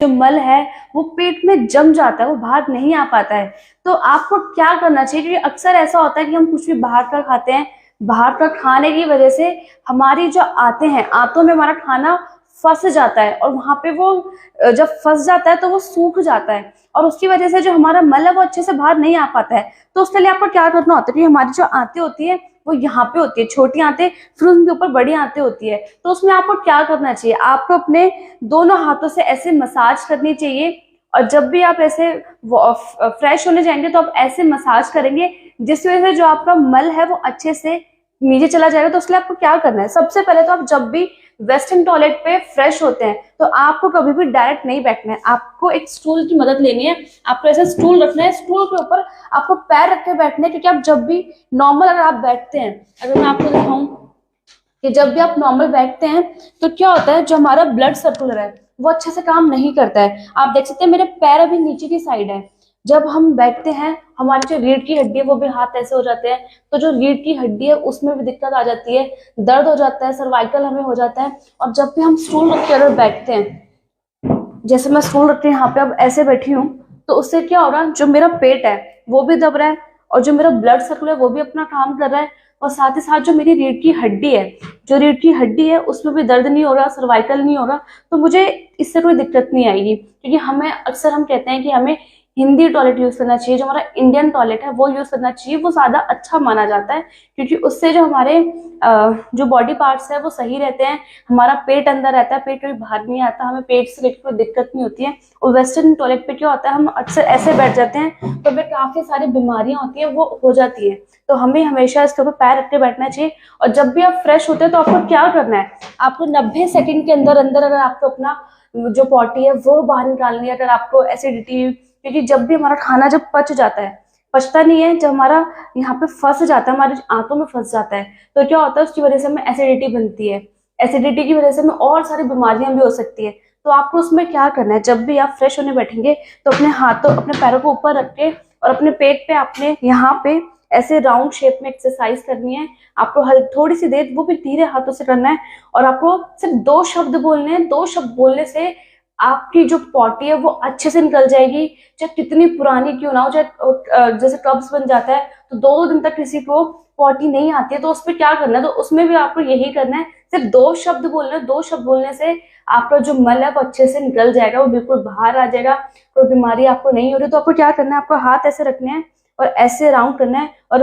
जो मल है वो पेट में जम जाता है, वो बाहर नहीं आ पाता है। तो आपको क्या करना चाहिए, क्योंकि अक्सर ऐसा होता है कि हम कुछ भी बाहर का खाते हैं, बाहर का खाने की वजह से हमारी जो आते हैं, आंतों में हमारा खाना फंस जाता है और वहां पे वो जब फंस जाता है तो वो सूख जाता है और उसकी वजह से जो हमारा मल है वो अच्छे से बाहर नहीं आ पाता है। तो उसके लिए आपको क्या करना होता है कि हमारी जो आंतें होती है वो यहाँ पे होती है, छोटी आंतें, फिर उनके ऊपर बड़ी आंतें होती है। तो उसमें आपको क्या करना चाहिए, आपको अपने दोनों हाथों से ऐसे मसाज करनी चाहिए और जब भी आप ऐसे फ्रेश होने जाएंगे तो आप ऐसे मसाज करेंगे जिसकी वजह से जो आपका मल है वो अच्छे से नीचे चला जाएगा। तो उसके लिए आपको क्या करना है, सबसे पहले तो आप जब भी वेस्टर्न टॉयलेट पे फ्रेश होते हैं तो आपको कभी भी डायरेक्ट नहीं बैठना है, आपको एक स्टूल की मदद लेनी है। आपको ऐसा स्टूल रखना है, स्टूल के ऊपर आपको पैर रख के बैठना है, क्योंकि आप जब भी नॉर्मल अगर आप बैठते हैं, अगर मैं आपको दिखाऊं कि जब भी आप नॉर्मल बैठते हैं तो क्या होता है, जो हमारा ब्लड सर्कुलर है वो अच्छे से काम नहीं करता है। आप देख सकते हैं मेरे पैर अभी नीचे की साइड है। जब हम बैठते हैं हमारी जो रीढ़ की हड्डी है वो भी हाथ ऐसे हो जाते हैं, तो जो रीढ़ की हड्डी है उसमें भी दिक्कत आ जाती है, दर्द हो जाता है, सर्वाइकल हमें हो जाता है। और जब भी हम स्टूल रख के अगर बैठते हैं, जैसे मैं स्टूल रख के यहाँ पे अब ऐसे बैठी हूँ, तो उससे क्या होगा, जो मेरा पेट है वो भी दब रहा है और जो मेरा ब्लड सर्कुलर है वो भी अपना काम कर रहा है और साथ ही साथ जो मेरी रीढ़ की हड्डी है, जो रीढ़ की हड्डी है उसमें भी दर्द नहीं हो रहा, सर्वाइकल नहीं हो रहा। तो मुझे इससे कोई दिक्कत नहीं आएगी, क्योंकि हमें अक्सर हम कहते हैं कि हमें हिंदी टॉयलेट यूज करना चाहिए, जो हमारा इंडियन टॉयलेट है वो यूज करना चाहिए, वो ज्यादा अच्छा माना जाता है, क्योंकि उससे जो हमारे जो बॉडी पार्ट्स है वो सही रहते हैं, हमारा पेट अंदर रहता है, पेट कभी बाहर नहीं आता, हमें पेट से लेकर कोई दिक्कत नहीं होती है। और वेस्टर्न टॉयलेट पे क्या होता है, हम अक्सर ऐसे बैठ जाते हैं तो हमें काफी सारी बीमारियां होती है वो हो जाती है। तो हमें हमेशा इसके ऊपर पैर रख के बैठना चाहिए। और जब भी आप फ्रेश होते हैं तो आपको क्या करना है, आपको 90 सेकंड के अंदर अंदर अगर आपको अपना जो पॉटी है वो बाहर निकालनी है। अगर आपको एसिडिटी, क्योंकि जब भी हमारा खाना जब पच जाता है, पचता नहीं है, जब हमारा यहाँ पे फंस जाता है, हमारे आंतों में फंस जाता है, तो क्या होता है उसकी वजह से हमें एसिडिटी बनती है, एसिडिटी की वजह से हमें और सारी बीमारियां भी हो सकती है। तो आपको उसमें क्या करना है, जब भी आप फ्रेश होने बैठेंगे तो अपने हाथों, अपने पैरों को ऊपर रख के और अपने पेट पे आपने यहाँ पे ऐसे राउंड शेप में एक्सरसाइज करनी है। आपको थोड़ी सी देर, वो भी धीरे हाथों से करना है और आपको सिर्फ 2 शब्द बोलने हैं। 2 शब्द बोलने से आपकी जो पॉटी है वो अच्छे से निकल जाएगी, चाहे कितनी पुरानी क्यों ना हो, चाहे जैसे कब्ज बन जाता है तो 2 दिन तक किसी को पॉटी नहीं आती है, तो उसमें क्या करना है, तो उसमें भी आपको यही करना है, सिर्फ 2 शब्द बोलना है। 2 शब्द बोलने से आपका जो मल है वो अच्छे से निकल जाएगा, वो बिल्कुल बाहर आ जाएगा, कोई बीमारी आपको नहीं हो रही। तो आपको क्या करना है, आपको हाथ ऐसे रखने हैं और ऐसे राउंड करना है और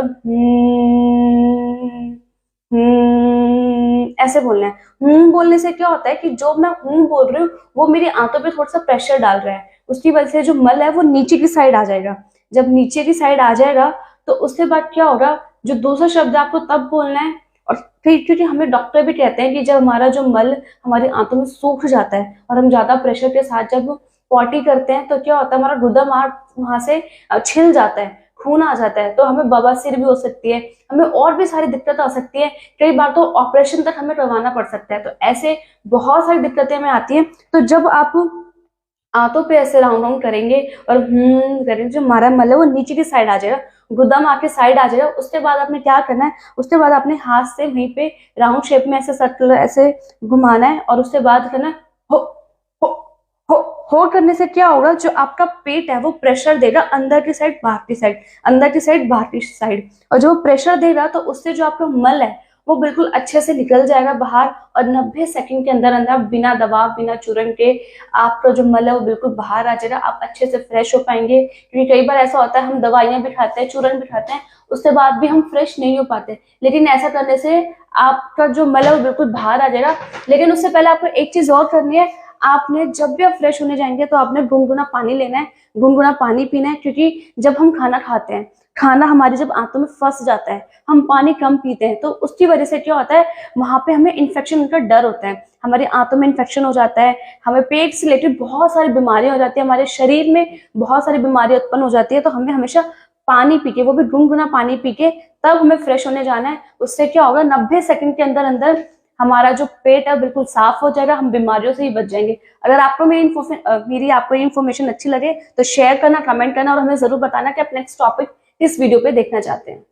ऐसे बोलना है। बोलने से क्या होता है कि जो मैं बोल रही हूँ वो मेरी आंतों पे थोड़ा सा प्रेशर डाल रहा है, उसकी वजह से जो मल है वो नीचे की साइड आ जाएगा। जब नीचे की साइड आ जाएगा तो उसके बाद क्या होगा, जो दूसरा शब्द आपको तब बोलना है। और फिर क्योंकि हमें डॉक्टर भी कहते हैं कि जब हमारा जो मल हमारी आंतों में सूख जाता है और हम ज्यादा प्रेशर के साथ जब पॉटी करते हैं तो क्या होता है, हमारा गुदा वहां से छिल जाता है, खून आ जाता है, तो हमें बवासीर भी हो सकती है, हमें और भी सारी दिक्कत आ सकती है, कई बार तो ऑपरेशन तक हमें करवाना पड़ सकता है। तो ऐसे बहुत सारी दिक्कतें हमें आती हैं। तो जब आप आंतों पे ऐसे राउंड राउंड करेंगे और करेंगे, जो हमारा मल है वो नीचे की साइड आ जाएगा, गुद्दम आके साइड आ जाएगा। उसके बाद आपने क्या करना है, उसके बाद अपने हाथ से वहीं पे राउंड शेप में ऐसे सर्कुलर ऐसे घुमाना है और उसके बाद करना हो हो हो करने से क्या होगा, जो आपका पेट है वो प्रेशर देगा अंदर की साइड बाहर की साइड, अंदर की साइड बाहर की साइड, और जो प्रेशर देगा तो उससे जो आपका मल है वो बिल्कुल अच्छे से निकल जाएगा बाहर। और 90 सेकंड के अंदर अंदर बिना दबाव, बिना चूरन के आपका जो मल है वो बिल्कुल बाहर आ जाएगा, आप अच्छे से फ्रेश हो पाएंगे। क्योंकि कई बार ऐसा होता है हम दवाइयां भी खाते हैं, चूरन भी खाते हैं, उसके बाद भी हम फ्रेश नहीं हो पाते, लेकिन ऐसा करने से आपका जो मल है वो बिल्कुल बाहर आ जाएगा। लेकिन उससे पहले आपको एक चीज और करनी है, आपने जब भी आप फ्रेश होने जाएंगे तो आपने गुनगुना पानी लेना है, गुनगुना पानी पीना है, क्योंकि जब हम खाना खाते हैं, खाना हमारी जब आंतों में फंस जाता है, हम पानी कम पीते हैं, तो उसकी वजह से क्या होता है, वहां पे हमें इन्फेक्शन का डर होता है, हमारी आंतों में इन्फेक्शन हो जाता है, हमें पेट से रिलेटेड बहुत सारी बीमारियां हो जाती है, हमारे शरीर में बहुत सारी बीमारियां उत्पन्न हो जाती है। तो हमें हमेशा पानी पी के, वो भी गुनगुना पानी पी के, तब हमें फ्रेश होने जाना है। उससे क्या होगा, 90 सेकंड के अंदर अंदर हमारा जो पेट है बिल्कुल साफ हो जाएगा, हम बीमारियों से ही बच जाएंगे। अगर आपको मेरी आपको ये इन्फॉर्मेशन अच्छी लगे तो शेयर करना, कमेंट करना और हमें जरूर बताना कि आप नेक्स्ट टॉपिक किस वीडियो पे देखना चाहते हैं।